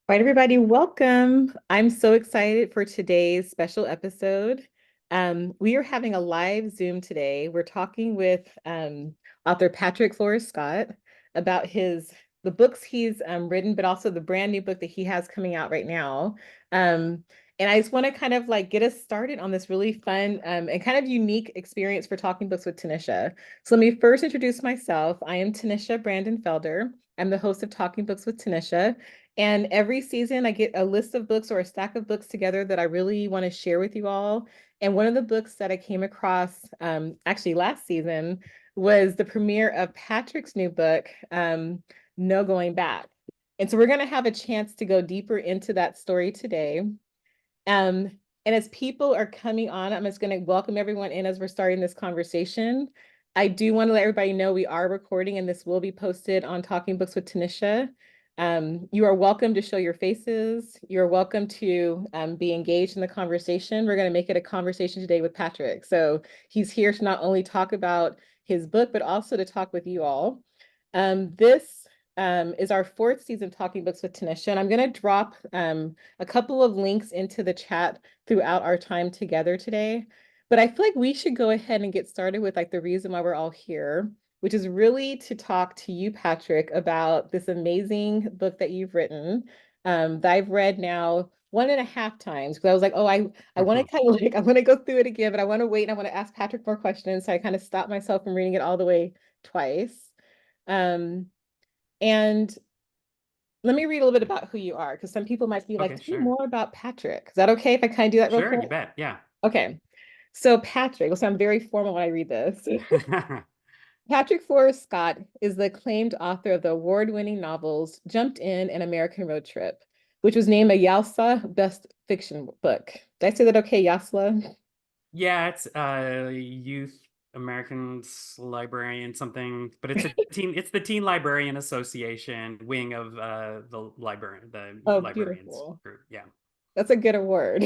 All right, everybody, welcome. I'm so excited for today's special episode. We are having a live Zoom today. We're talking with author Patrick Flores Scott about the books he's written, but also the brand new book that he has coming out right now. Um, and I just want to kind of like get us started on this really fun and kind of unique experience for Talking Books with Tanisha. So let me first introduce myself. I am Tanisha Brandon Felder. I'm the host of Talking Books with Tanisha. And every season, I get a list of books or a stack of books together that I really want to share with you all. And one of the books that I came across actually last season was the premiere of Patrick's new book, No Going Back. And so we're going to have a chance to go deeper into that story today. And as people are coming on, I'm just going to welcome everyone in as we're starting this conversation. I do want to let everybody know we are recording and this will be posted on Talking Books with Tanisha. You are welcome to show your faces. You're welcome to be engaged in the conversation. We're going to make it a conversation today with Patrick. So he's here to not only talk about his book, but also to talk with you all. This is our fourth season of Talking Books with Tanisha, and I'm going to drop a couple of links into the chat throughout our time together today. But I feel like we should go ahead and get started with like the reason why we're all here, which is really to talk to you, Patrick, about this amazing book that you've written that I've read now 1.5 times because I was like, oh, I want to Mhm. kind of like I want to go through it again, but I want to wait and I want to ask Patrick more questions. So I kind of stopped myself from reading it all the way twice. Um, and let me read a little bit about who you are, because some people might be like, Okay, tell me sure. more about Patrick. Is that okay if I kind of do that real Sure, quick? you bet. Yeah. Okay. So Patrick, will sound very formal when I read this. Patrick Forrest Scott is the acclaimed author of the award-winning novels Jumped In and American Road Trip, which was named a YALSA Best Fiction Book. Did I say that okay, YASLA? Yeah, it's Youth Americans Librarian something, but it's the Teen Librarian Association wing of the Oh, librarians beautiful. group. Yeah. That's a good award.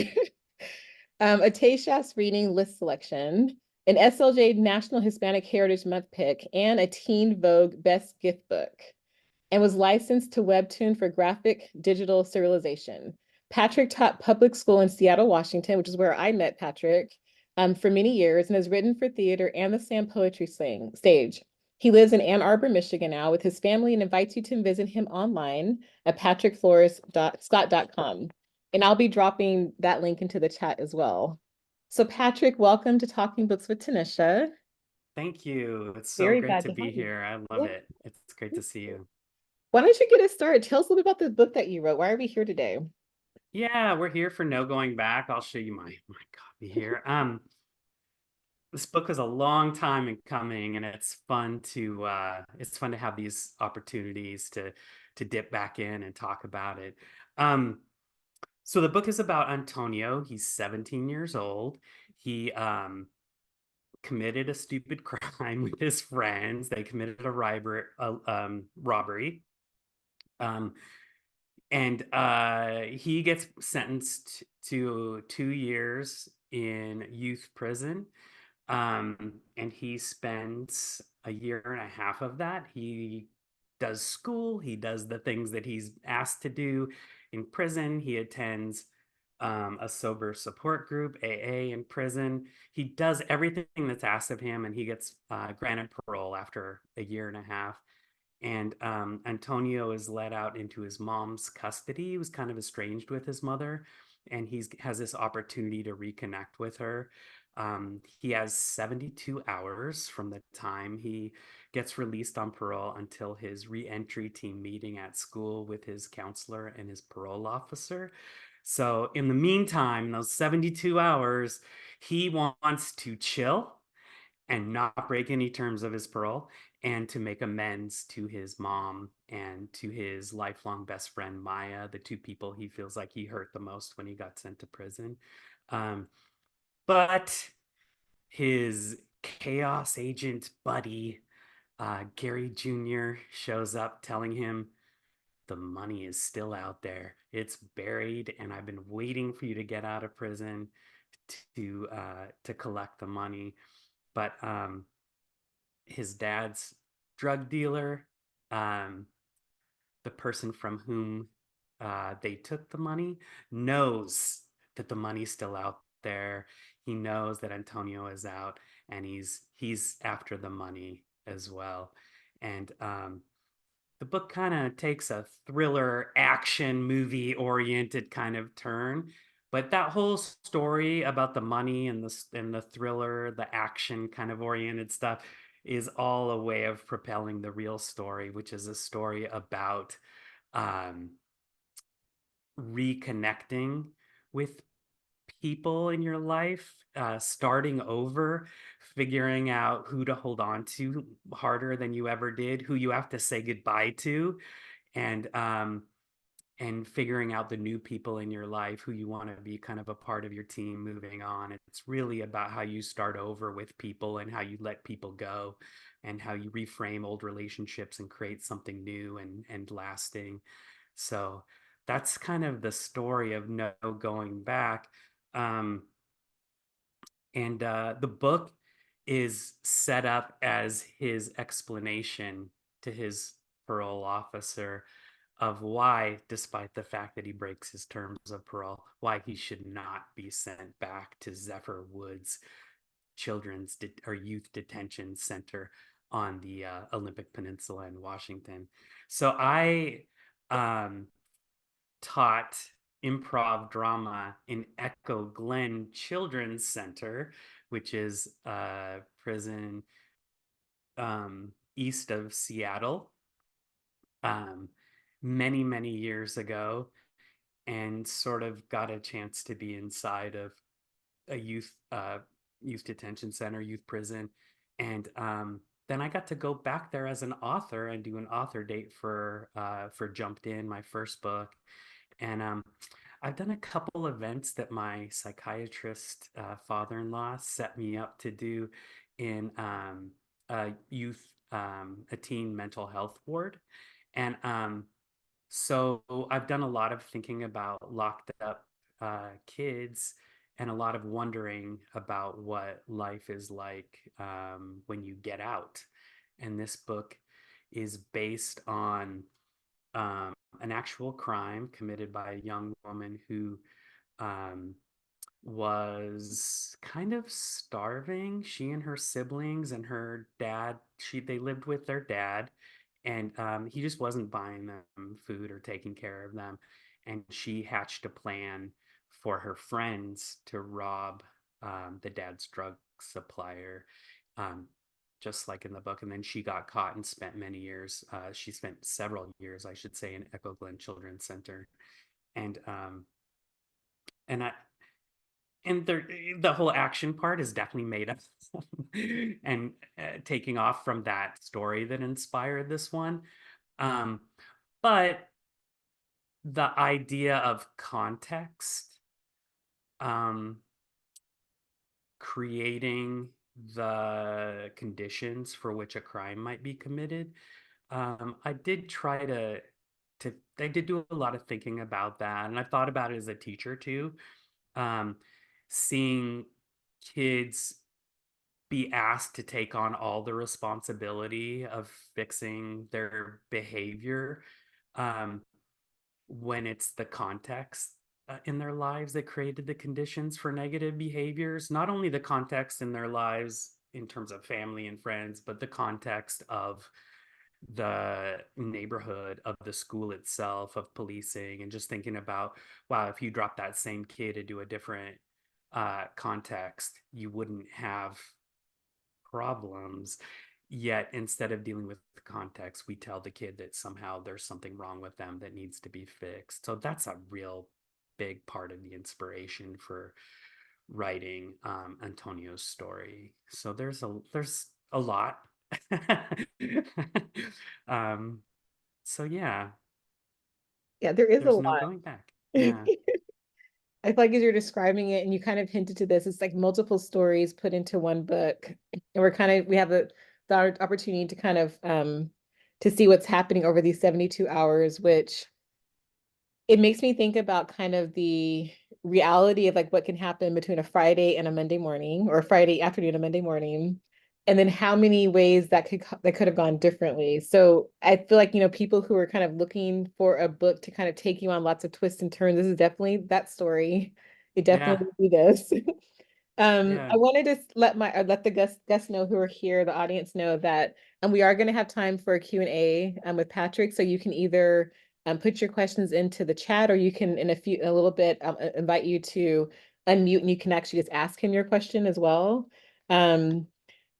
A Tayshas reading list selection, an SLJ National Hispanic Heritage Month pick, and a Teen Vogue Best Gift Book, and was licensed to Webtoon for graphic digital serialization. Patrick taught public school in Seattle, Washington, which is where I met Patrick, for many years and has written for theater and the Sam Poetry stage. He lives in Ann Arbor, Michigan now with his family and invites you to visit him online at patrickflores.scott.com. And I'll be dropping that link into the chat as well. So, Patrick, welcome to Talking Books with Tanisha. Thank you. It's so Very great glad to to be have you. here. I love Yeah. it. It's great to see you. Why don't you get us started? Tell us a little bit about the book that you wrote. Why are we here today? Yeah, we're here for No Going Back. I'll show you my copy here. This book is a long time in coming, and it's fun to have these opportunities to dip back in and talk about it. Um, so the book is about Antonio. He's 17 years old. He committed a stupid crime with his friends. They committed a robbery. Um, and he gets sentenced to 2 years in youth prison. And he spends a year and a half of that. He does school, he does the things that he's asked to do in prison. He attends a sober support group, AA, in prison. He does everything that's asked of him, and he gets granted parole after a year and a half. And Antonio is let out into his mom's custody. He was kind of estranged with his mother, and he has this opportunity to reconnect with her. He has 72 hours from the time he gets released on parole until his reentry team meeting at school with his counselor and his parole officer. So, in the meantime, those 72 hours, he wants to chill and not break any terms of his parole, and to make amends to his mom and to his lifelong best friend Maya, the two people he feels like he hurt the most when he got sent to prison. Um, but his chaos agent buddy, Gary Jr., shows up telling him the money is still out there. It's buried, and I've been waiting for you to get out of prison to collect the money. But his dad's drug dealer, um, the person from whom they took the money, knows that the money's still out there. He knows that Antonio is out, and he's after the money as well. And the book kind of takes a thriller action movie oriented kind of turn, but that whole story about the money and the thriller, the action kind of oriented stuff is all a way of propelling the real story, which is a story about um, reconnecting with people in your life, starting over, figuring out who to hold on to harder than you ever did, who you have to say goodbye to, and figuring out the new people in your life who you want to be kind of a part of your team moving on. It's really about how you start over with people and how you let people go and how you reframe old relationships and create something new and lasting. So that's kind of the story of No Going Back. Um, and the book is set up as his explanation to his parole officer of why, despite the fact that he breaks his terms of parole, why he should not be sent back to Zephyr Woods Children's or Youth Detention Center on the Olympic Peninsula in Washington. So I um, taught improv drama in Echo Glen Children's Center, which is a prison east of Seattle, um, many years ago, and sort of got a chance to be inside of a youth detention center, youth prison, and then I got to go back there as an author and do an author date for Jumped In, my first book, and I've done a couple events that my psychiatrist father-in-law set me up to do in a a teen mental health ward, and so I've done a lot of thinking about locked up kids and a lot of wondering about what life is like when you get out. And this book is based on an actual crime committed by a young woman who um, was kind of starving. She and her siblings and her dad, they lived with their dad, and he just wasn't buying them food or taking care of them. And she hatched a plan for her friends to rob the dad's drug supplier, um, just like in the book. And then she got caught and spent many years. She spent several years, I should say, in Echo Glen Children's Center, and and I and the whole action part is definitely made up and taking off from that story that inspired this one. Um, but the idea of context, um, creating the conditions for which a crime might be committed, I did try to I did do a lot of thinking about that, and I thought about it as a teacher too. Um, Seeing kids be asked to take on all the responsibility of fixing their behavior, um, when it's the context in their lives that created the conditions for negative behaviors. Not only the context in their lives in terms of family and friends, but the context of the neighborhood, of the school itself, of policing, and just thinking about, wow, if you drop that same kid into a different context, you wouldn't have problems. Yet instead of dealing with the context, we tell the kid that somehow there's something wrong with them that needs to be fixed. So that's a real big part of the inspiration for writing Antonio's story. So there's a lot. um, so yeah, Yeah, there is a there's no lot. going back. I Yeah. feel like as you're describing it, and you kind of hinted to this, it's like multiple stories put into one book, and we have the opportunity to kind of to see what's happening over these 72 hours, which it makes me think about kind of the reality of like what can happen between a Friday and a Monday morning, or a Friday afternoon and a Monday morning. and then how many ways that could have gone differently. So I feel like, people who are kind of looking for a book to kind of take you on lots of twists and turns, this is definitely that story. It Yeah, definitely would be this. yeah. I wanted to let the guests know who are here, the audience know that we are going to have time for a Q&A with Patrick. So you can either put your questions into the chat, or you can in a little bit invite you to unmute and you can actually just ask him your question as well. Um,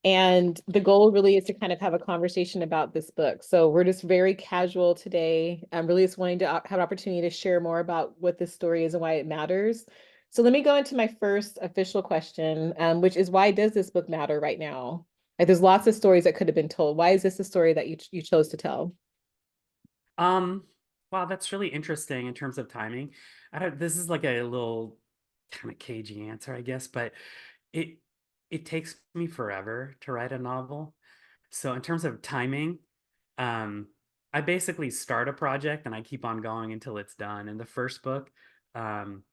and the goal really is to kind of have a conversation about this book. So we're just very casual today. I'm really just wanting to have an opportunity to share more about what this story is and why it matters. So let me go into my first official question, which is, why does this book matter right now? Like, there's lots of stories that could have been told. Why is this the story that you chose to tell? Um, wow, that's really interesting in terms of timing. I don't, this is like a little kind of cagey answer, I guess, but it it takes me forever to write a novel. So in terms of timing, um, I basically start a project and I keep on going until it's done. And the first book, um,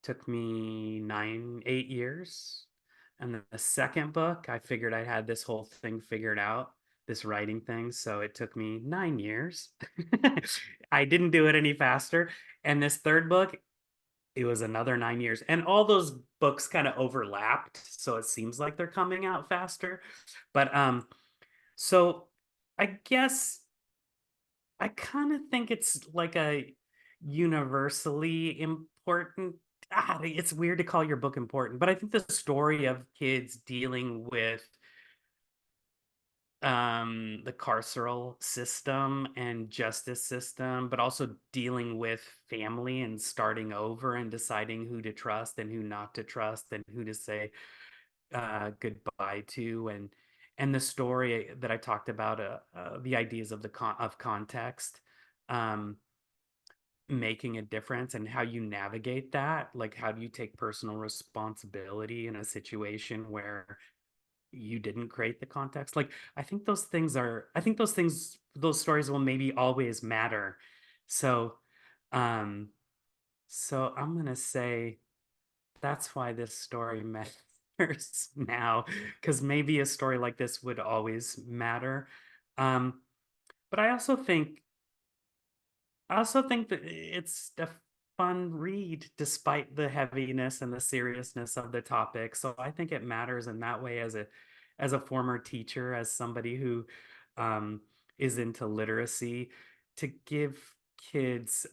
took me 8 years. And then the second book, I figured I had this whole thing figured out, this writing thing. So it took me 9 years. I didn't do it any faster. And this third book, it was another 9 years. And all those books kind of overlapped. So it seems like they're coming out faster. But so I guess I kind of think it's like a universally important. It's weird to call your book important, but I think the story of kids dealing with the carceral system and justice system, but also dealing with family and starting over and deciding who to trust and who not to trust and who to say goodbye to, and the story that I talked about, the ideas of of context, um, making a difference, and how you navigate that. Like, how do you take personal responsibility in a situation where you didn't create the context? Like, I think those stories will maybe always matter. So, um, so I'm gonna say that's why this story matters now, because maybe a story like this would always matter. Um, but I also think that it's a fun read despite the heaviness and the seriousness of the topic. So I think it matters in that way, as a former teacher, as somebody who um, is into literacy, to give kids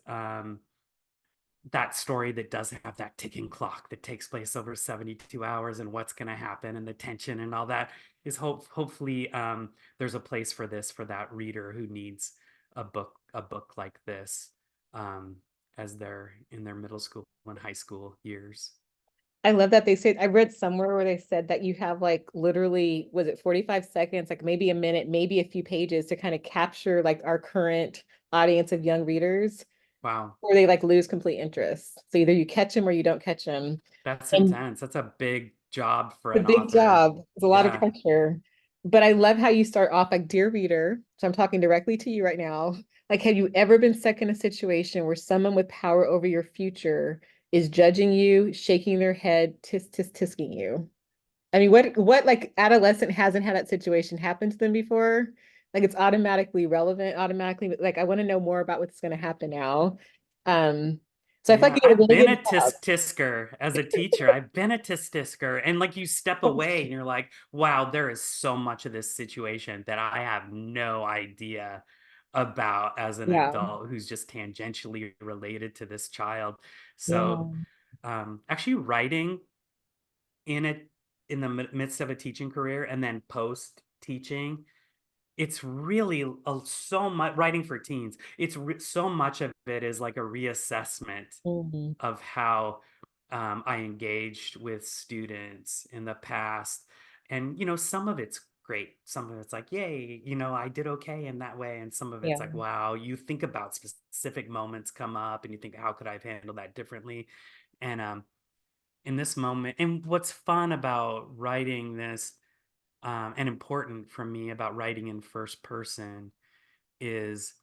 that story that does have that ticking clock that takes place over 72 hours, and what's going to happen and the tension and all that is hopefully there's a place for this for that reader who needs a book like this, um, as they're in their middle school and high school years. I love that they said, I read somewhere where they said that you have like literally, was it 45 seconds, like maybe a minute, maybe a few pages to kind of capture like our current audience of young readers, Wow, or they like lose complete interest. So either you catch them or you don't catch them. that's And intense. That's a big job for the an big author. job. It's a lot of Yeah. pressure. But I love how you start off like, dear reader. So I'm talking directly to you right now. Like, have you ever been stuck in a situation where someone with power over your future is judging you, shaking their head, tisking you? I mean, what like adolescent hasn't had that situation happen to them before? Like, it's automatically relevant, automatically. Like, I want to know more about what's going to happen now. So I feel like Yeah, you did a I've really been good a job. tisk-tisker as a teacher. I've been a tisk-tisker. And like, you step away and you're like, wow, there is so much of this situation that I have no idea about as an Yeah. adult who's just tangentially related to this child. So Yeah. actually writing in it in the midst of a teaching career and then post teaching, it's really so much writing for teens. So much of it is like a reassessment Mhm. of how I engaged with students in the past. And, some of it's great. Some of it's like, yay, I did okay in that way. And some of it's Yeah. like, wow, you think about specific moments come up and you think, how could I have handled that differently? And in this moment, and what's fun about writing this, and important for me about writing in first person, is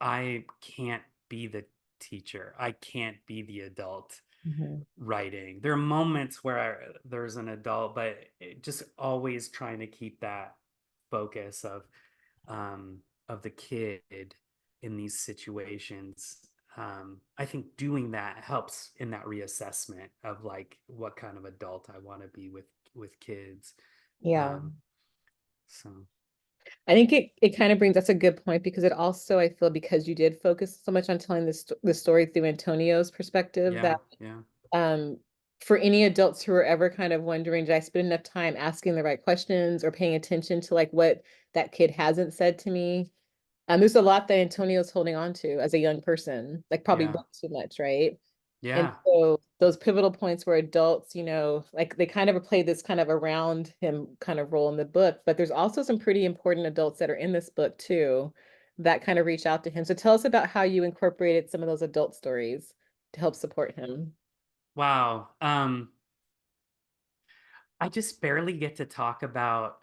I can't be the teacher. I can't be the adult. Mhm. writing. There are moments where there's an adult, but just always trying to keep that focus um, of the kid in these situations. I think doing that helps in that reassessment of like what kind of adult I want to be with kids. Yeah. Um, so I think it kind of brings that's a good point because it also I feel because you did focus so much on telling the story through Antonio's perspective yeah, that yeah, um for any adults who are ever kind of wondering, did I spend enough time asking the right questions or paying attention to like what that kid hasn't said to me? There's a lot that Antonio's holding on to as a young person, like probably yeah, way too much, right? And yeah. so those pivotal points where adults, like they kind of play this kind of around him kind of role in the book, but there's also some pretty important adults that are in this book too that kind of reach out to him. So tell us about how you incorporated some of those adult stories to help support him. Wow. I just barely get to talk about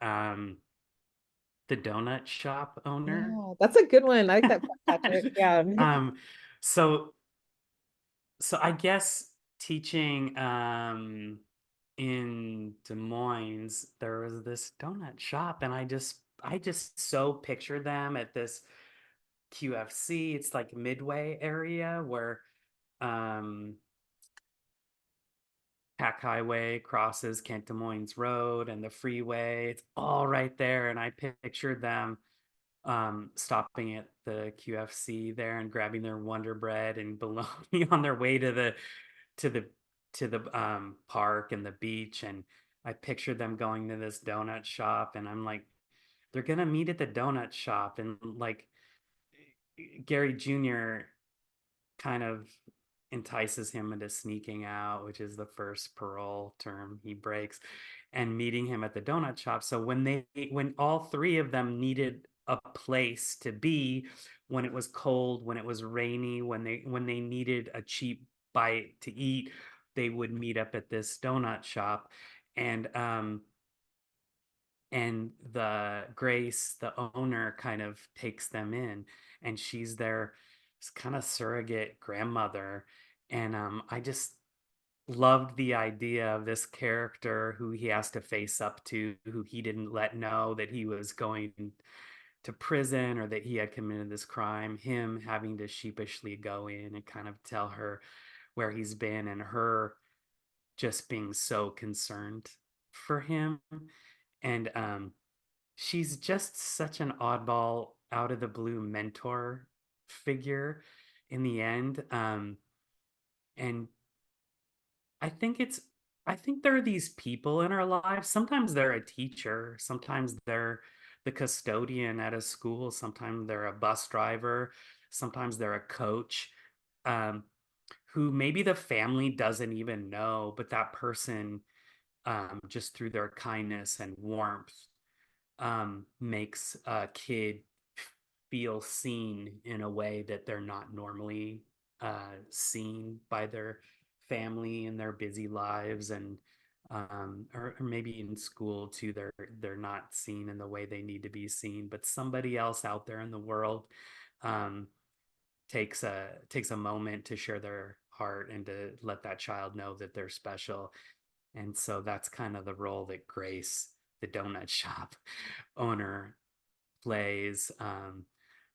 the donut shop owner. Yeah, that's a good one. I like that, Patrick. Yeah. um, so so I guess teaching in Des Moines, there was this donut shop, and I just so picture them at this QFC. It's like Midway area where um Pack Highway crosses Kent Des Moines Road and the freeway. It's all right there. And I pictured them stopping at the QFC there and grabbing their Wonder Bread and bologna on their way to the to the park and the beach. And I pictured them going to this donut shop, and I'm like, they're gonna meet at the donut shop, and like Gary Jr. kind of entices him into sneaking out, which is the first parole term he breaks, and meeting him at the donut shop. So when all three of them needed a place to be, when it was cold, when it was rainy, when they needed a cheap bite to eat, they would meet up at this donut shop. And the Grace, the owner, kind of takes them in, and she's their kind of surrogate grandmother. And I just loved the idea of this character who he has to face up to, who he didn't let know that he was going to prison or that he had committed this crime, him having to sheepishly go in and kind of tell her where he's been, and her just being so concerned for him. And she's just such an oddball, out of the blue mentor figure in the end. And I think it's I think there are these people in our lives. Sometimes they're a teacher, sometimes they're the custodian at a school, sometimes they're a bus driver, sometimes they're a coach, um, who maybe the family doesn't even know, but that person, just through their kindness and warmth, makes a kid feel seen in a way that they're not normally seen by their family in their busy lives. And or maybe in school too, they're not seen in the way they need to be seen, but somebody else out there in the world um, takes a moment to share their heart and to let that child know that they're special. And so that's kind of the role that Grace, the donut shop owner, plays,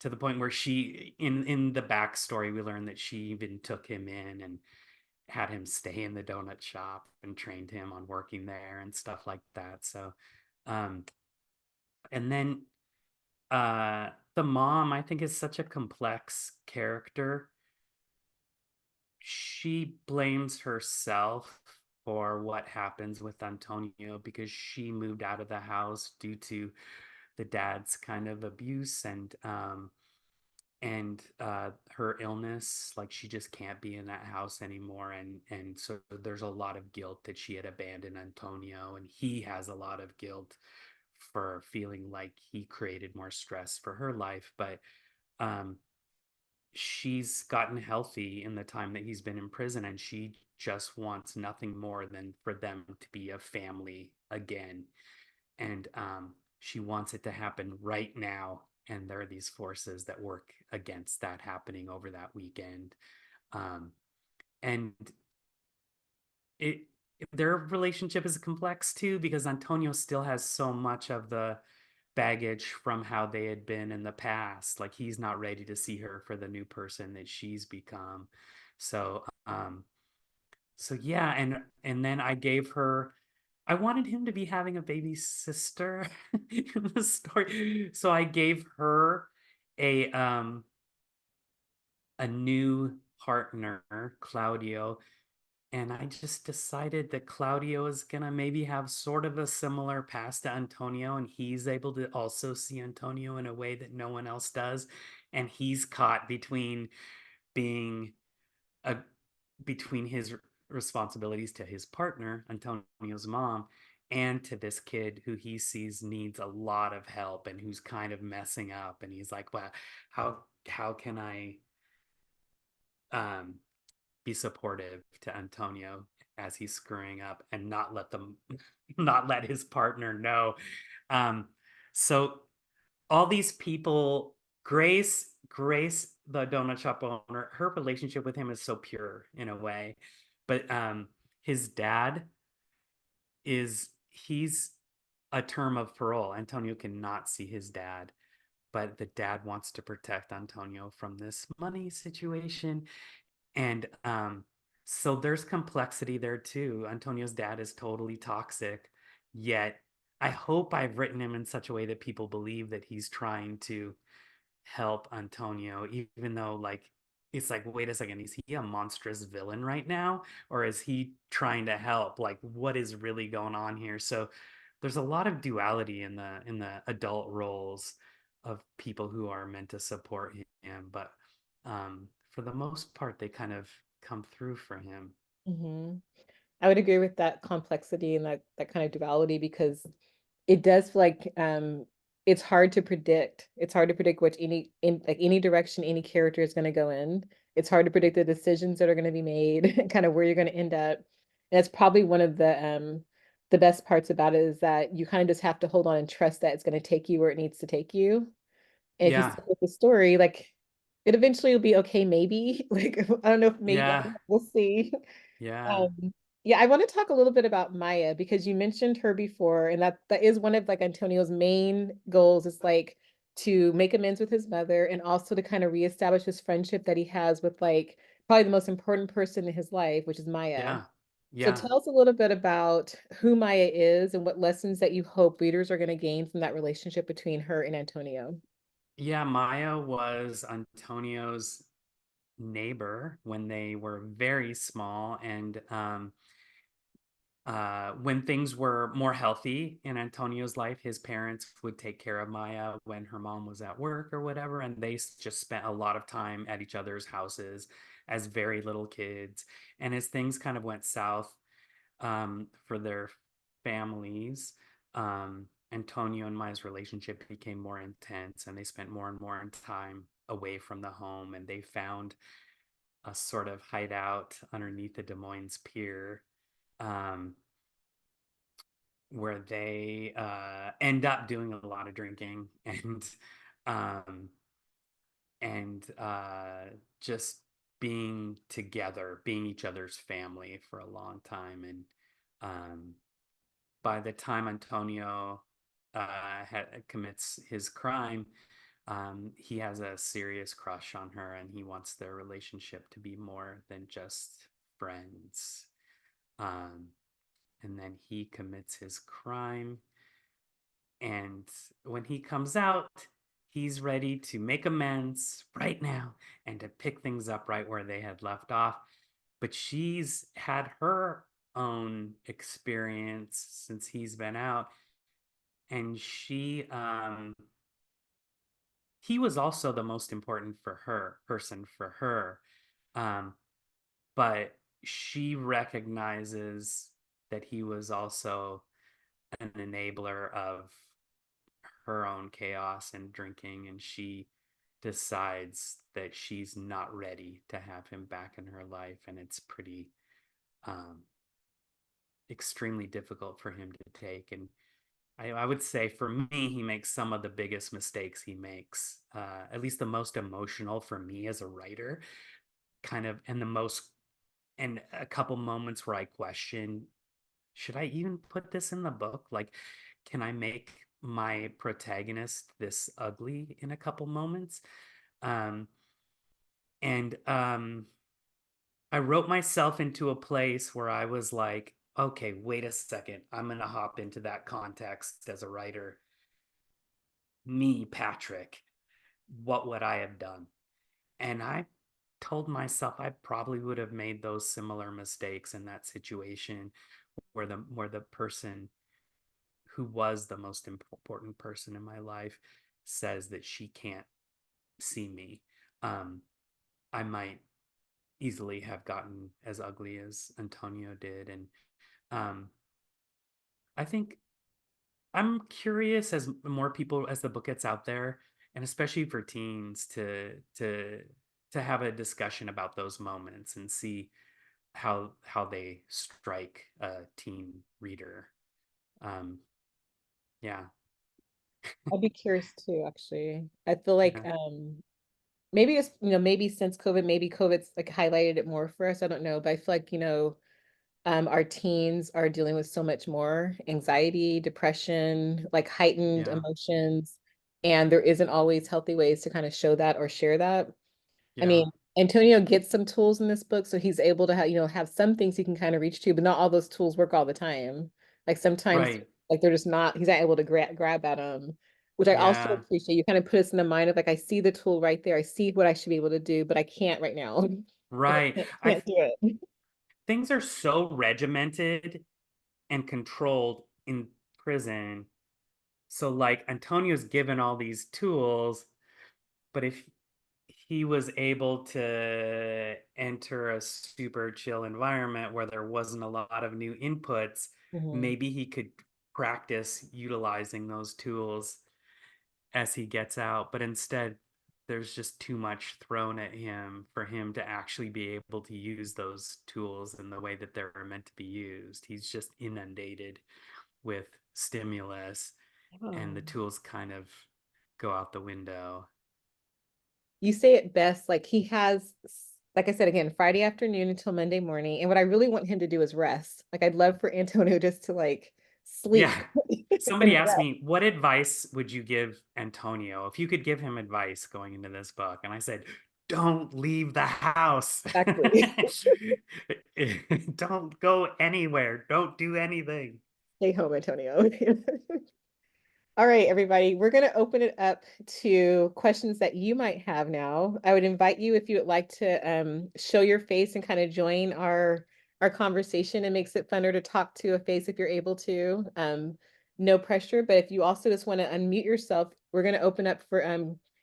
to the point where she, in the backstory, we learn that she even took him in and had him stay in the donut shop and trained him on working there and stuff like that. So, um, and then the mom, I think, is such a complex character. She blames herself for what happens with Antonio because she moved out of the house due to the dad's kind of abuse and her illness. Like, she just can't be in that house anymore, and so there's a lot of guilt that she had abandoned Antonio, and he has a lot of guilt for feeling like he created more stress for her life. But um she's gotten healthy in the time that he's been in prison, and she just wants nothing more than for them to be a family again. And she wants it to happen right now. And there are these forces that work against that happening over that weekend. Um, and it their relationship is complex too because Antonio still has so much of the baggage from how they had been in the past. Like he's not ready to see her for the new person that she's become. So so yeah, and then I wanted him to be having a baby sister in the story. So I gave her a um a new partner, Claudio, and I just decided that Claudio is gonna maybe have sort of a similar past to Antonio, and he's able to also see Antonio in a way that no one else does. And he's caught being a between his responsibilities to his partner, Antonio's mom, and to this kid who he sees needs a lot of help and who's kind of messing up. And he's like, well, how can I um be supportive to Antonio as he's screwing up and not let them not let his partner know. Um, so all these people, Grace, the donut shop owner, her relationship with him is so pure in a way. But his dad he's a term of parole. Antonio cannot see his dad, but the dad wants to protect Antonio from this money situation. And so there's complexity there too. Antonio's dad is totally toxic, yet I hope I've written him in such a way that people believe that he's trying to help Antonio, even though like it's like, wait a second, is he a monstrous villain right now? Or is he trying to help? Like, what is really going on here? So there's a lot of duality in the adult roles of people who are meant to support him, but for the most part, they kind of come through for him. Hmm. I would agree with that complexity and that kind of duality because it does feel like it's hard to predict. It's hard to predict which in like any direction any character is going to go in. It's hard to predict the decisions that are going to be made, kind of where you're going to end up. And that's probably one of the best parts about it is that you kind of just have to hold on and trust that it's going to take you where it needs to take you. And if you Yeah, stick with the story, like it eventually will be okay, maybe. Like I don't know if maybe, I yeah, don't know, we'll see. yeah, Um, yeah, I want to talk a little bit about Maya because you mentioned her before, and that is one of like Antonio's main goals is like to make amends with his mother and also to kind of reestablish his friendship that he has with like probably the most important person in his life, which is Maya. yeah, So yeah. tell us a little bit about who Maya is and what lessons that you hope readers are going to gain from that relationship between her and Antonio. Yeah, Maya was Antonio's neighbor when they were very small. And when things were more healthy in Antonio's life, his parents would take care of Maya when her mom was at work or whatever. And they just spent a lot of time at each other's houses as very little kids. And as things kind of went south for their families, Antonio and Maya's relationship became more intense and they spent more and more time away from the home. And they found a sort of hideout underneath the Des Moines Pier, um, where they end up doing a lot of drinking um, and just being together, being each other's family for a long time. And um, by the time Antonio commits his crime, he has a serious crush on her and he wants their relationship to be more than just friends. Um, and then he commits his crime. And when he comes out, he's ready to make amends right now and to pick things up right where they had left off. But she's had her own experience since he's been out. And he was also the most important for her person for her. Um, but she recognizes that he was also an enabler of her own chaos and drinking, and she decides that she's not ready to have him back in her life, and it's pretty um, extremely difficult for him to take. And I would say for me, he makes some of the biggest mistakes he makes, at least the most emotional for me as a writer, kind of, and the most and a couple moments where I question, should I even put this in the book? Like, can I make my protagonist this ugly in a couple moments? Um, and I wrote myself into a place where I was like, okay, wait a second. I'm going to hop into that context as a writer. Me, Patrick, what would I have done? And I told myself I probably would have made those similar mistakes in that situation where the person who was the most important person in my life says that she can't see me. Um, I might easily have gotten as ugly as Antonio did. And um, I think I'm curious as more people as the book gets out there, and especially for teens to have a discussion about those moments and see how they strike a teen reader. Um, yeah, I'd be curious too, actually. I feel like yeah, maybe it's, maybe since COVID, maybe COVID's like highlighted it more for us. I don't know, but I feel like, our teens are dealing with so much more anxiety, depression, like heightened yeah, emotions, and there isn't always healthy ways to kind of show that or share that. I yeah. mean, Antonio gets some tools in this book, so he's able to have, have some things he can kind of reach to, but not all those tools work all the time. Like sometimes, Right. like they're just not, he's not able to grab at them, which I also Yeah. appreciate. You kind of put us in the mind of like, I see the tool right there. I see what I should be able to do, but I can't right now. Like I Right. can't do it. Things are so regimented and controlled in prison. So like Antonio's given all these tools, but if he was able to enter a super chill environment where there wasn't a lot of new inputs, Mhm. maybe he could practice utilizing those tools as he gets out. But instead, there's just too much thrown at him for him to actually be able to use those tools in the way that they're meant to be used. He's just inundated with stimulus, and the Oh. tools kind of go out the window. You say it best, like he has, like I said again, Friday afternoon until Monday morning. And what I really want him to do is rest. Like I'd love for Antonio just to like Yeah. sleep and Somebody asked rest. me, what advice would you give Antonio if you could give him advice going into this book? And I said, don't leave the house. Exactly. Don't go anywhere. Don't do anything. Stay home, Antonio. All right, everybody, we're going to open it up to questions that you might have now. I would invite you if you would like to show your face and kind of join our conversation. It makes it funner to talk to a face if you're able to. No pressure, but if you also just want to unmute yourself, we're going to open up for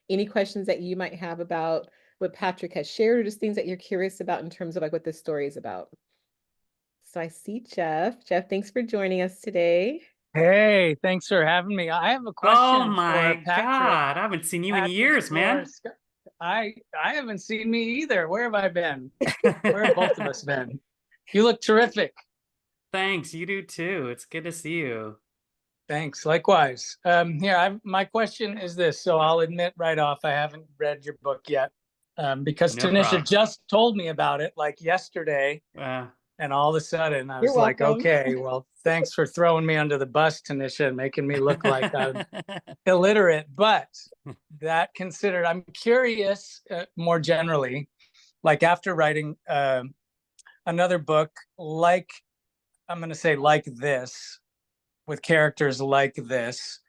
any questions that you might have about what Patrick has shared or just things that you're curious about in terms of like what this story is about. So I see Jeff. Jeff, thanks for joining us today. Hey, thanks for having me. I have a Oh question for my Patrick. God. I haven't seen you in Patrick years, man. Flores. I haven't seen me either. Where have I been? Where have both of us been? You look terrific. Thanks. You do too. It's good to see you. Thanks. Likewise. My question is this. So I'll admit right off, I haven't read your book yet, because No Tanisha problem. just told me about it like yesterday. Uh, And all of a sudden, I You're was like, welcome. okay, well, thanks for throwing me under the bus, Tanisha, and making me look like I'm illiterate. But that considered, I'm curious, more generally, like after writing another book, like I'm going to say like this, with characters like this,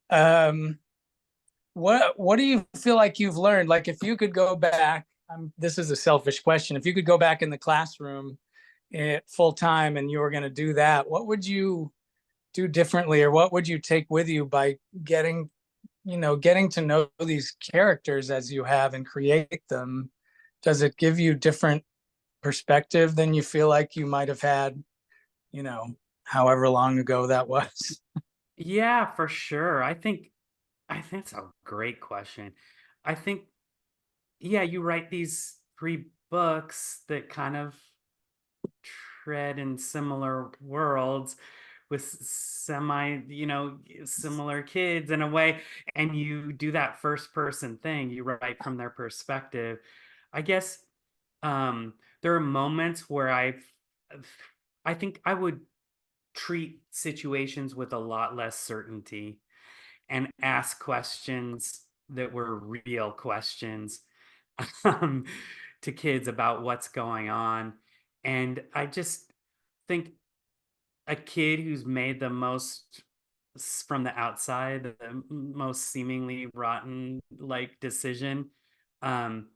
um, what do you feel like you've learned? Like if you could go back, this is a selfish question. If you could go back in the classroom at full time and you were going to do that, what would you do differently, or what would you take with you by getting to know these characters as you have and create them? Does it give you different perspective than you feel like you might have had, you know, however long ago that was? yeah, for sure. I think it's a great question. I think, yeah, you write these three books that kind of tread in similar worlds with similar kids in a way, and you do that first person thing. You write from their perspective. I guess There are moments where I think I would treat situations with a lot less certainty and ask questions that were real questions um, to kids about what's going on. And I just think a kid who's made the most from the outside, the most seemingly rotten like decision, um,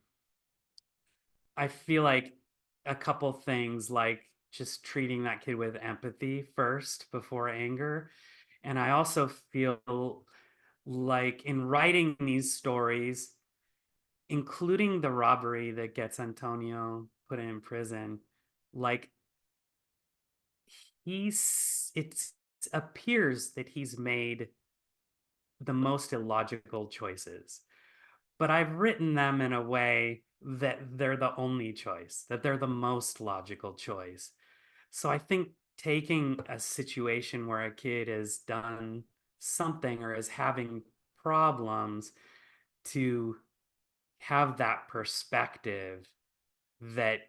I feel like a couple things like just treating that kid with empathy first before anger. And I also feel like in writing these stories, including the robbery that gets Antonio put in prison, like it appears that he's made the most illogical choices. But I've written them in a way that they're the only choice, that they're the most logical choice. So I think taking a situation where a kid has done something or is having problems to have that perspective that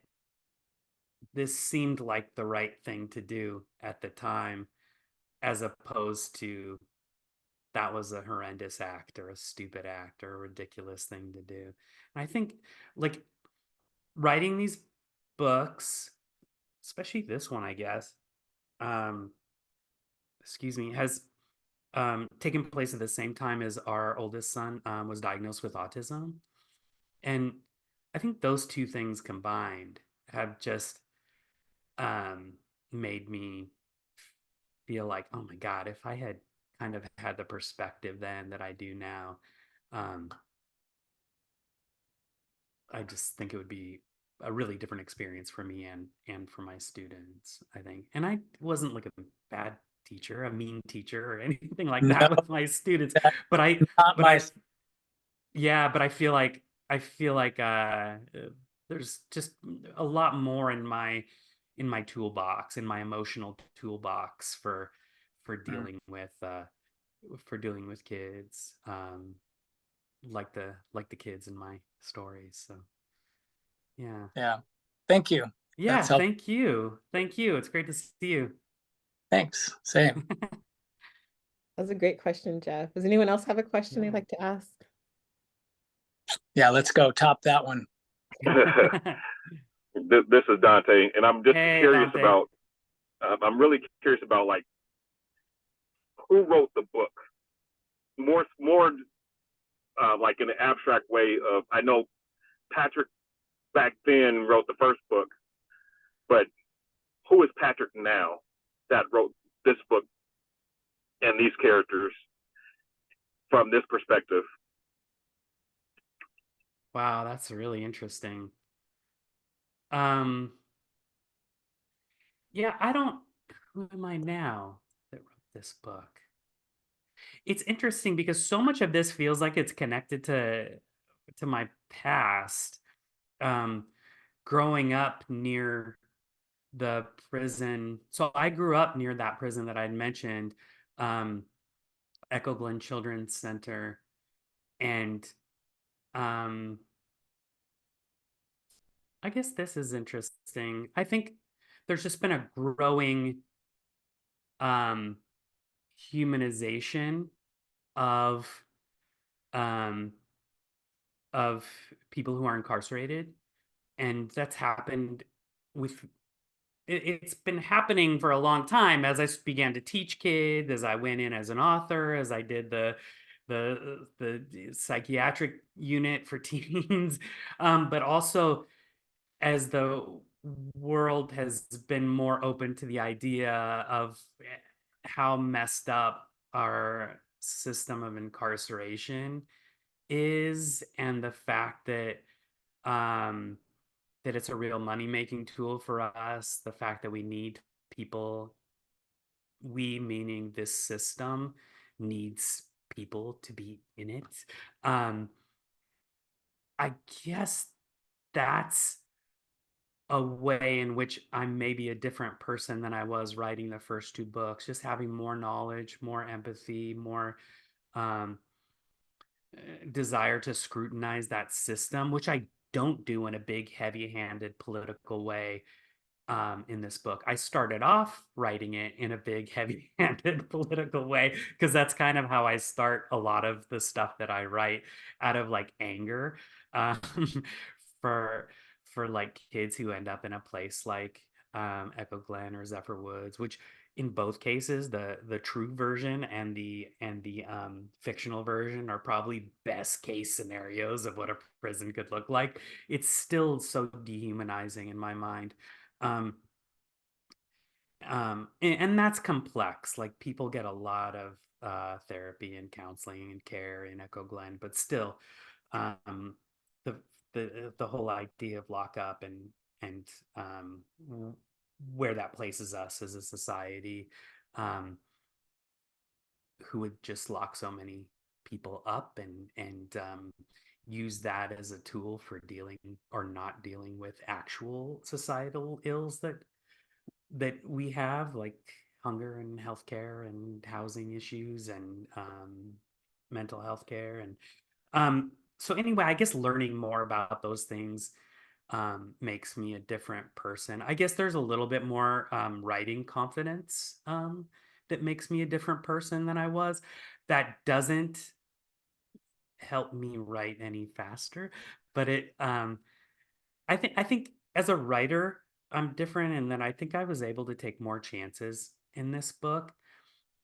this seemed like the right thing to do at the time, as opposed to that was a horrendous act or a stupid act or a ridiculous thing to do. And I think like writing these books, especially this one, I guess, um, excuse me, has taken place at the same time as our oldest son was diagnosed with autism. And I think those two things combined have just um, made me feel like, oh my God, if I had kind of had the perspective then that I do now, um, I just think it would be a really different experience for me and for my students, I think. And I wasn't like a bad teacher, a mean teacher, or anything like No, that with my students. that's But I, not but my. I, yeah, but I feel like there's just a lot more in my toolbox, in my emotional toolbox for dealing with kids, like the kids in my stories. So yeah. Yeah. Thank you. Yeah, That's helpful. thank you. Thank you. It's great to see you. Thanks. Same. That was a great question, Jeff. Does anyone else have a question they'd Yeah. like to ask? Yeah, let's go. Top that one. This is Dante, and I'm just Hey, curious Dante. about. I'm really curious about like who wrote the book. More like in an abstract way of. I know Patrick back then wrote the first book, but who is Patrick now that wrote this book and these characters from this perspective? Wow, that's really interesting. Um, yeah, I don't, who am I now that wrote this book? It's interesting because so much of this feels like it's connected to my past. Um, growing up near the prison. So I grew up near that prison that I'd mentioned, um, Echo Glen Children's Center. And um, I guess this is interesting. I think there's just been a growing um, humanization of um, of people who are incarcerated, and that's happened with it's been happening for a long time as I began to teach kids, as I went in as an author, as I did the psychiatric unit for teens, but also as the world has been more open to the idea of how messed up our system of incarceration is, and the fact um, that it's a real money making tool for us, the fact that we need people, we meaning this system needs people to be in it. Um, I guess that's a way in which I'm maybe a different person than I was writing the first two books, just having more knowledge, more empathy, more um, desire to scrutinize that system, which I don't do in a big, heavy-handed political way in this book. I started off writing it in a big, heavy-handed political way because that's kind of how I start a lot of the stuff that I write, out of like anger um, for like kids who end up in a place like Echo Glen or Zephyr Woods, which in both cases the true version and the fictional version are probably best case scenarios of what a prison could look like. It's still so dehumanizing in my mind. um and that's complex. Like, people get a lot of therapy and counseling and care in Echo Glen, but still, um the the whole idea of lockup and where that places us as a society, um who would just lock so many people up and use that as a tool for dealing or not dealing with actual societal ills that we have, like hunger and healthcare and housing issues and mental health care. And so anyway, I guess learning more about those things makes me a different person. I guess there's a little bit more writing confidence that makes me a different person than I was. That doesn't help me write any faster, but I think as a writer, I'm different, and then I think I was able to take more chances in this book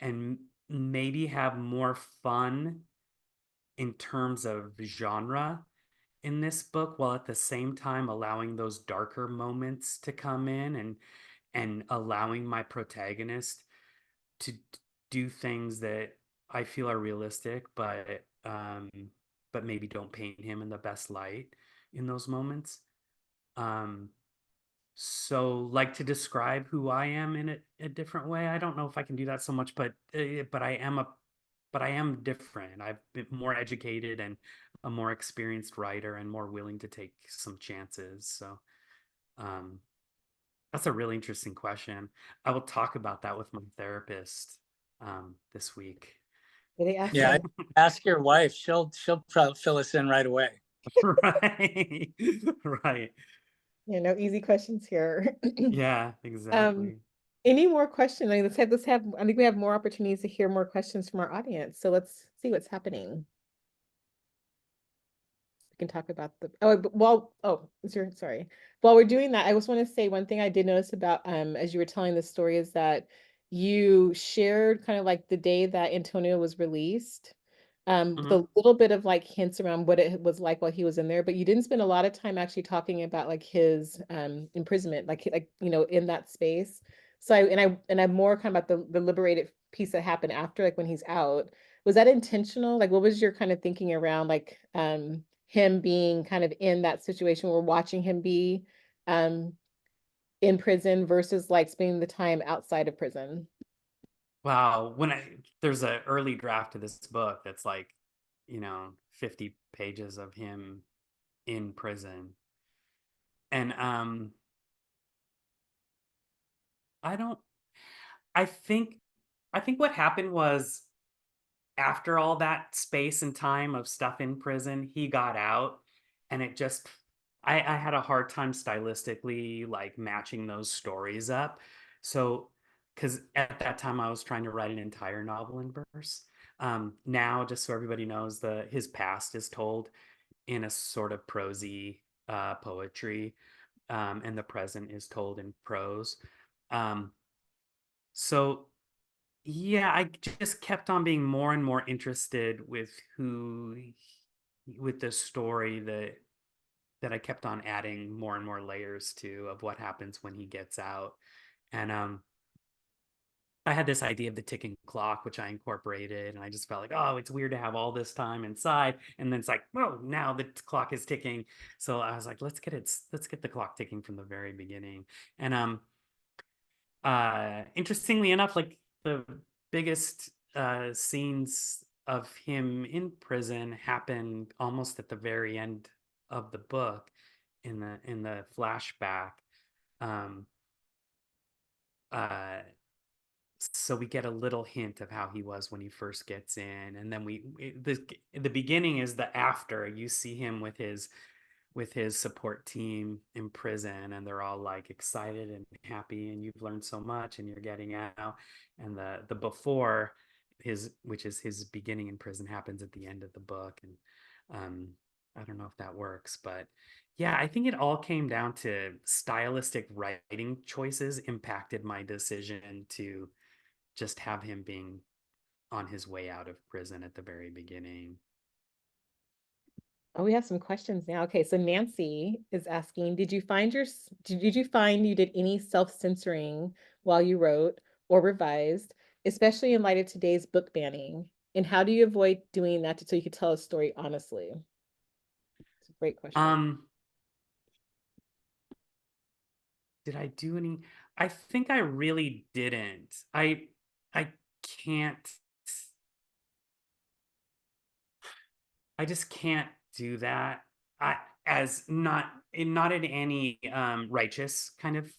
and maybe have more fun in terms of genre in this book, while at the same time allowing those darker moments to come in and allowing my protagonist to do things that I feel are realistic, but maybe don't paint him in the best light in those moments. Um, so, like, to describe who I am in a different way, I don't know if I can do that so much, but I am different. I've been more educated and a more experienced writer and more willing to take some chances. So, um, that's a really interesting question. I will talk about that with my therapist this week. Did they ask Yeah, you? ask your wife. She'll probably fill us in right away. Right. Right. Yeah, no easy questions here. Yeah, Um, exactly. any more questions? I mean, let's have, I think we have more opportunities to hear more questions from our audience. So let's see what's happening. We can talk about the, sorry. While we're doing that, I just want to say one thing I did notice about, as you were telling the story, is that you shared kind of like the day that Antonio was released, with Mhm. a little bit of like hints around what it was like while he was in there, but you didn't spend a lot of time actually talking about like his imprisonment, like in that space. So I'm more kind of about the liberated piece that happened after, like when he's out. Was that intentional? Like, what was your kind of thinking around like him being kind of in that situation? We're watching him be um in prison versus like spending the time outside of prison. Wow, there's an early draft of this book that's like, 50 pages of him in prison. And I don't I think what happened was, after all that space and time of stuff in prison, he got out, and it just I had a hard time stylistically like matching those stories up. So, because at that time I was trying to write an entire novel in verse. Now, just so everybody knows, his past is told in a sort of prosy poetry, and the present is told in prose. Um, so yeah, I just kept on being more and more interested with the story that I kept on adding more and more layers to, of what happens when he gets out. And I had this idea of the ticking clock, which I incorporated, and I just felt like, oh, it's weird to have all this time inside, and then it's like, oh, now the clock is ticking. So I was like, let's get the clock ticking from the very beginning. And interestingly enough, like, the biggest scenes of him in prison happen almost at the very end of the book, in the flashback. Um, uh, so we get a little hint of how he was when he first gets in, and then the beginning is the after. You see him with with his support team in prison, and they're all like excited and happy, and you've learned so much and you're getting out. And the before his, which is his beginning in prison, happens at the end of the book. And um I don't know if that works, but yeah, I think it all came down to stylistic writing choices impacted my decision to just have him being on his way out of prison at the very beginning. Oh, we have some questions now. Okay, so Nancy is asking, did you find you did any self-censoring while you wrote or revised, especially in light of today's book banning? And how do you avoid doing that so you could tell a story honestly? It's a great question. um did I do any? I think I really didn't. I can't, I just can't do that. I, as not in any righteous kind of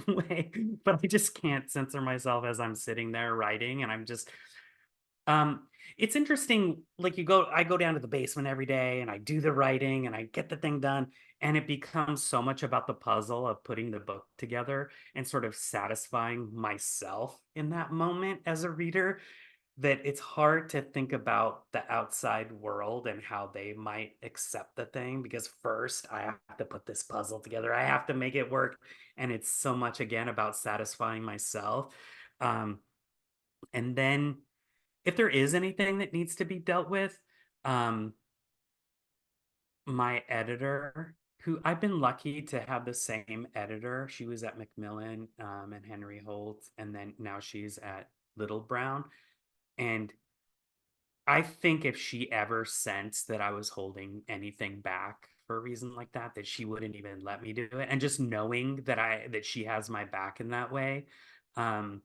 way, but I just can't censor myself as I'm sitting there writing, and I'm just um it's interesting. Like, I go down to the basement every day and I do the writing and I get the thing done, and it becomes so much about the puzzle of putting the book together and sort of satisfying myself in that moment as a reader, that it's hard to think about the outside world and how they might accept the thing, because first I have to put this puzzle together. I have to make it work. And it's so much again about satisfying myself. Um, and then if there is anything that needs to be dealt with, um, my editor, who I've been lucky to have the same editor. She was at Macmillan and Henry Holt, and then now she's at Little Brown. And I think if she ever sensed that I was holding anything back for a reason like that, that she wouldn't even let me do it. And just knowing that she has my back in that way, um,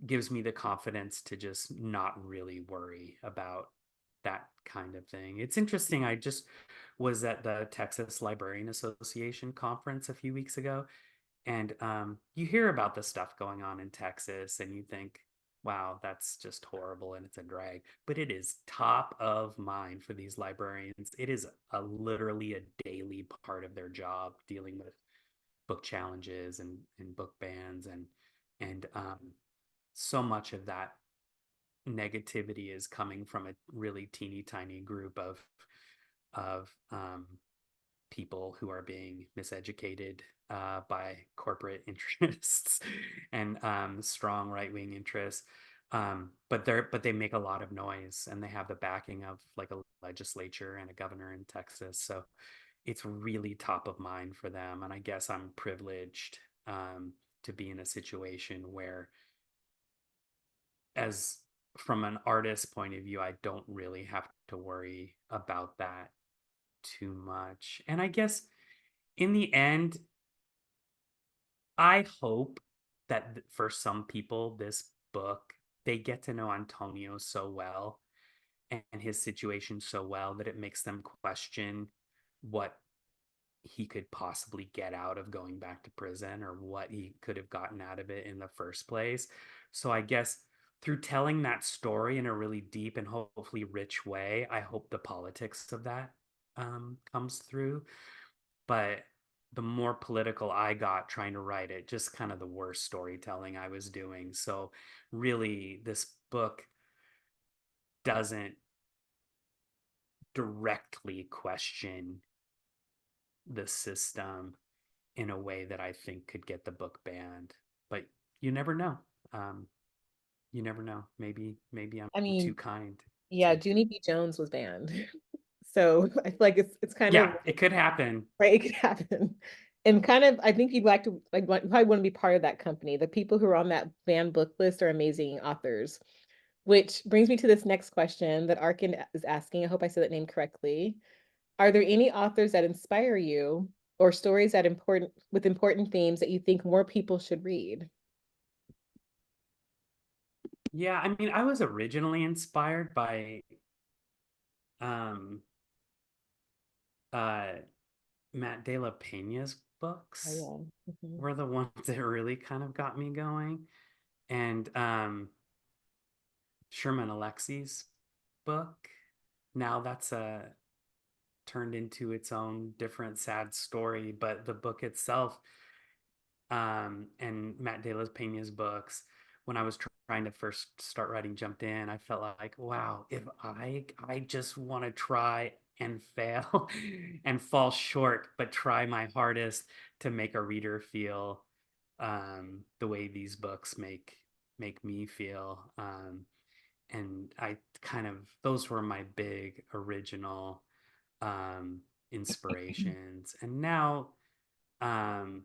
gives me the confidence to just not really worry about that kind of thing. It's interesting. I just was at the Texas Librarian Association conference a few weeks ago, and you hear about the stuff going on in Texas, and you think, wow, that's just horrible and it's a drag. But it is top of mind for these librarians. It is literally a daily part of their job, dealing with book challenges and book bans, and so much of that negativity is coming from a really teeny tiny group of people who are being miseducated by corporate interests and strong right wing interests. But they make a lot of noise, and they have the backing of like a legislature and a governor in Texas. So it's really top of mind for them. And I guess I'm privileged to be in a situation where, as from an artist point of view, I don't really have to worry about that too much. And I guess in the end, I hope that for some people, this book, they get to know Antonio so well and his situation so well that it makes them question what he could possibly get out of going back to prison, or what he could have gotten out of it in the first place. So I guess through telling that story in a really deep and hopefully rich way, I hope the politics of that comes through. But the more political I got trying to write it, just kind of the worse storytelling I was doing. So really, this book doesn't directly question the system in a way that I think could get the book banned. But you never know. Um, you never know. Maybe I'm I too mean, kind yeah, to. Junie B. Jones was banned. So I feel like it's kind of Yeah, it could happen. right, it could happen. And kind of, I think you'd like to probably want to be part of that company. The people who are on that banned book list are amazing authors. Which brings me to this next question that Arkin is asking. I hope I said that name correctly. Are there any authors that inspire you or stories that important themes that you think more people should read? Yeah, I mean, I was originally inspired by um uh Matt De La Pena's Oh books, yeah. Mhm. were the ones that really kind of got me going. And Sherman Alexie's book. Now that's a turned into its own different sad story. But the book itself, and Matt de las Peña's books, when I was trying to first start writing jumped in, I felt like, wow, if I just want to try and fail and fall short, but try my hardest to make a reader feel the way these books make me feel. And I kind of, those were my big original inspirations. And now, um,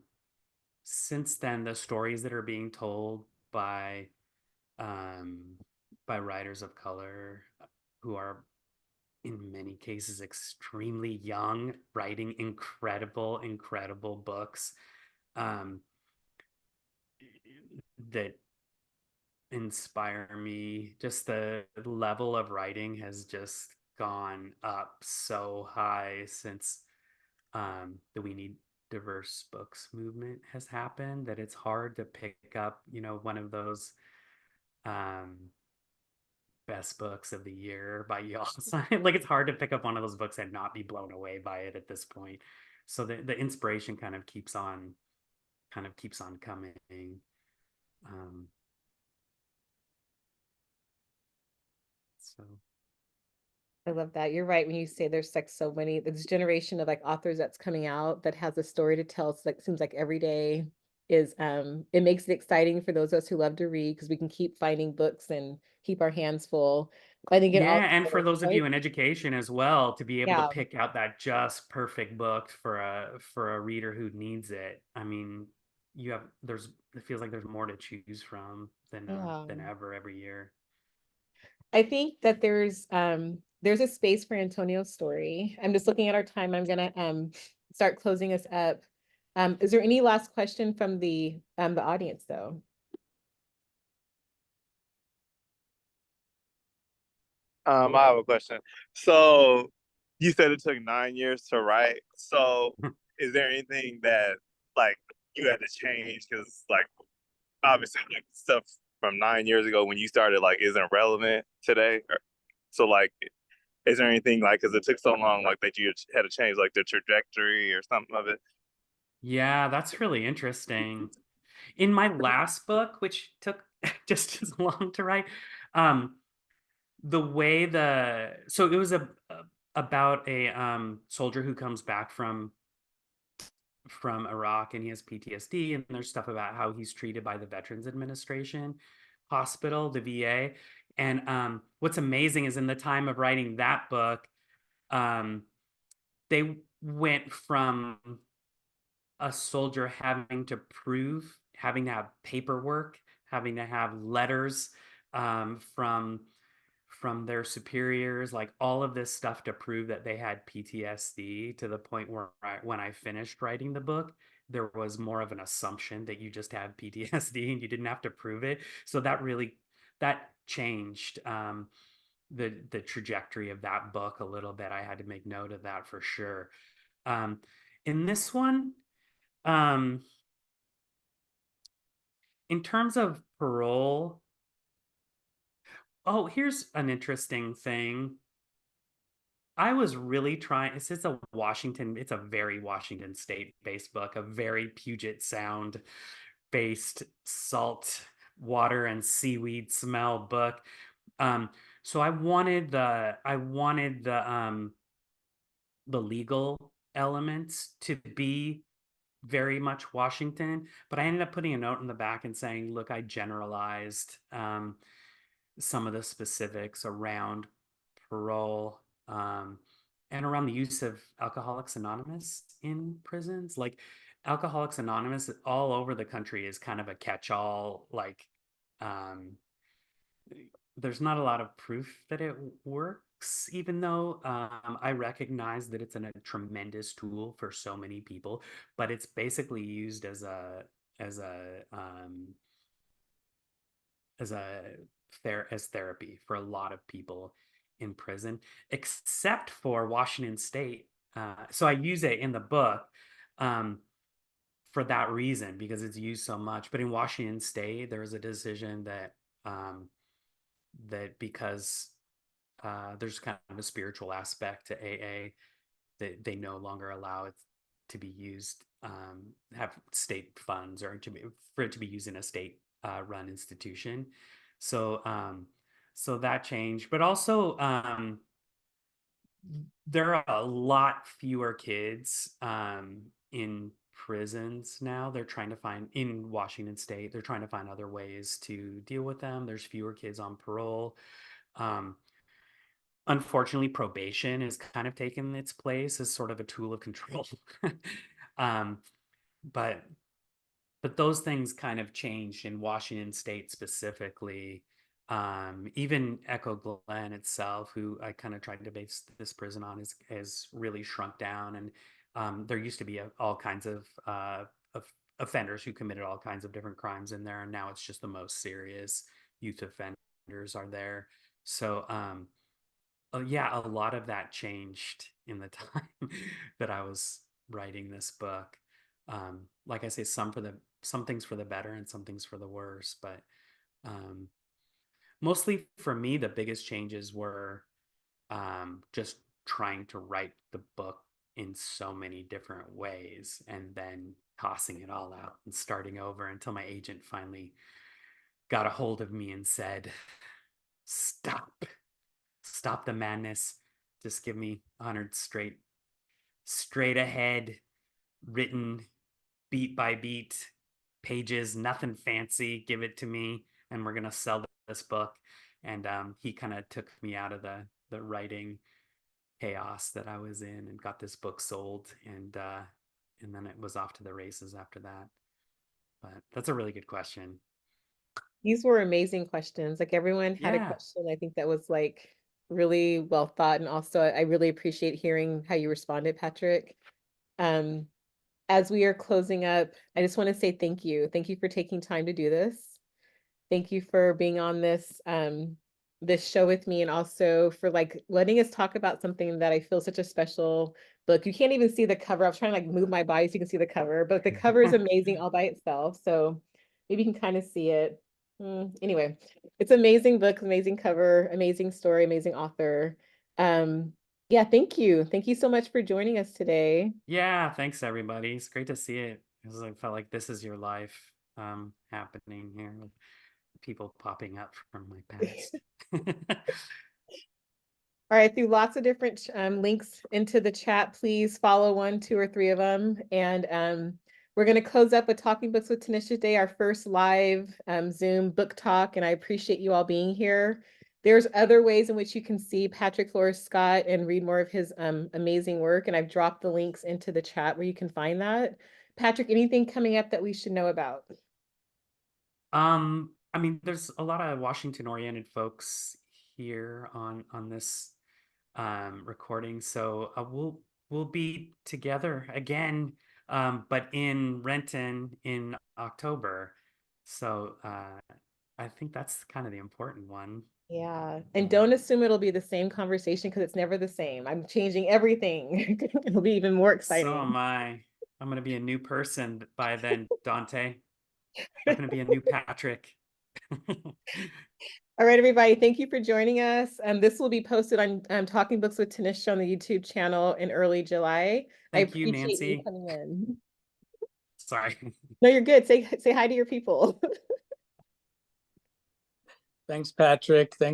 since then, the stories that are being told by um, by writers of color who are in many cases extremely young, writing incredible books, um, that inspire me. Just the level of writing has just gone up so high since the We Need Diverse Books movement has happened, that it's hard to pick up, one of those um, best books of the year by y'all. Like, it's hard to pick up one of those books and not be blown away by it at this point. So the inspiration kind of keeps on coming. Um, so I love that. You're right when you say there's like so many, this generation of like authors that's coming out that has a story to tell. It's like seems like every day is it makes it exciting for those of us who love to read because we can keep finding books and keep our hands full. I think it yeah, also, and for those of right? you in education as well, to be able to Yeah. pick out that just perfect book for a reader who needs it. I mean, it feels like there's more to choose from Yeah. than ever every year. I think that there's a space for Antonio's story. I'm just looking at our time. I'm gonna start closing us up. Is there any last question from the audience though? I have a question. So you said it took 9 years to write. So is there anything that like you had to change? Because like obviously like stuff from 9 years ago when you started like isn't relevant today. So like, is there anything like because it took so long like that you had to change like the trajectory or something of it? Yeah, that's really interesting. In my last book, which took just as long to write, um, so it was about a soldier who comes back from Iraq, and he has PTSD, and there's stuff about how he's treated by the Veterans Administration hospital, the VA. And what's amazing is in the time of writing that book, um, they went from a soldier having to have paperwork, having to have letters from their superiors, like all of this stuff to prove that they had PTSD, to the point where when I finished writing the book, there was more of an assumption that you just had PTSD and you didn't have to prove it. So that changed the trajectory of that book a little bit. I had to make note of that for sure. Um, in this one, um, in terms of parole, oh, here's an interesting thing. I was really trying. It's a very Washington State based book, a very Puget Sound based salt water and seaweed smell book. Um, so I wanted the legal elements to be very much Washington, but I ended up putting a note in the back and saying, look, I generalized some of the specifics around parole, and around the use of Alcoholics Anonymous in prisons. Like, Alcoholics Anonymous all over the country is kind of a catch-all. Like, um, there's not a lot of proof that it works, even though I recognize that it's a tremendous tool for so many people, but it's basically used as a as a as therapy for a lot of people in prison, except for Washington State. So I use it in the book um, for that reason, because it's used so much. But in Washington State, there was a decision that because there's kind of a spiritual aspect to AA, they no longer allow it to be used, have state funds, or for it to be used in a state run institution. So so that changed, but also there are a lot fewer kids in prisons now. They're trying to find, in Washington State, they're trying to find other ways to deal with them. There's fewer kids on parole. Um, Unfortunately, probation has kind of taken its place as sort of a tool of control. um, but those things kind of changed in Washington State specifically. Even Echo Glen itself, who I kind of tried to base this prison on, is really shrunk down. And there used to be all kinds of offenders who committed all kinds of different crimes in there, and now it's just the most serious youth offenders are there. So yeah, a lot of that changed in the time that I was writing this book. Like I say, some things for the better and some things for the worse, but um, mostly for me, the biggest changes were just trying to write the book in so many different ways and then tossing it all out and starting over until my agent finally got a hold of me and said, "Stop, stop the madness. Just give me 100 straight ahead, written beat by beat pages, nothing fancy. Give it to me, and we're gonna sell this book." And he kind of took me out of the writing chaos that I was in and got this book sold, and then it was off to the races after that. But that's a really good question. These were amazing questions. Like everyone had a Yeah. question, I think that was like really well thought. And also I really appreciate hearing how you responded, Patrick. Um, as we are closing up, I just want to say thank you. Thank you for taking time to do this. Thank you for being on this show with me, and also for like letting us talk about something that I feel such a special book. You can't even see the cover. I was trying to like move my body so you can see the cover, but the cover is amazing all by itself. So maybe you can kind of see it. Anyway, it's amazing book, amazing cover, amazing story, amazing author. Yeah, thank you. Thank you so much for joining us today. Yeah, thanks everybody. It's great to see it. I felt like this is your life happening here with people popping up from my past. All right, through lots of different links into the chat, please follow one, two, or three of them. And we're going to close up with Talking Books with Tanisha today, our first live Zoom book talk. And I appreciate you all being here. There's other ways in which you can see Patrick Flores Scott and read more of his amazing work. And I've dropped the links into the chat where you can find that. Patrick, anything coming up that we should know about? I mean, there's a lot of Washington-oriented folks here on this recording, so we'll be together again, but in Renton in October. So I think that's kind of the important one. Yeah, and don't assume it'll be the same conversation because it's never the same. I'm changing everything. It'll be even more So exciting. am I. I'm gonna be a new person by then, Dante. I'm gonna be a new Patrick. All right, everybody, thank you for joining us. This will be posted on Talking Books with Tanisha on the YouTube channel in early July. I Thank you, appreciate you Nancy. coming in. Sorry. No, you're good. Say hi to your people. Thanks, Patrick. Thanks.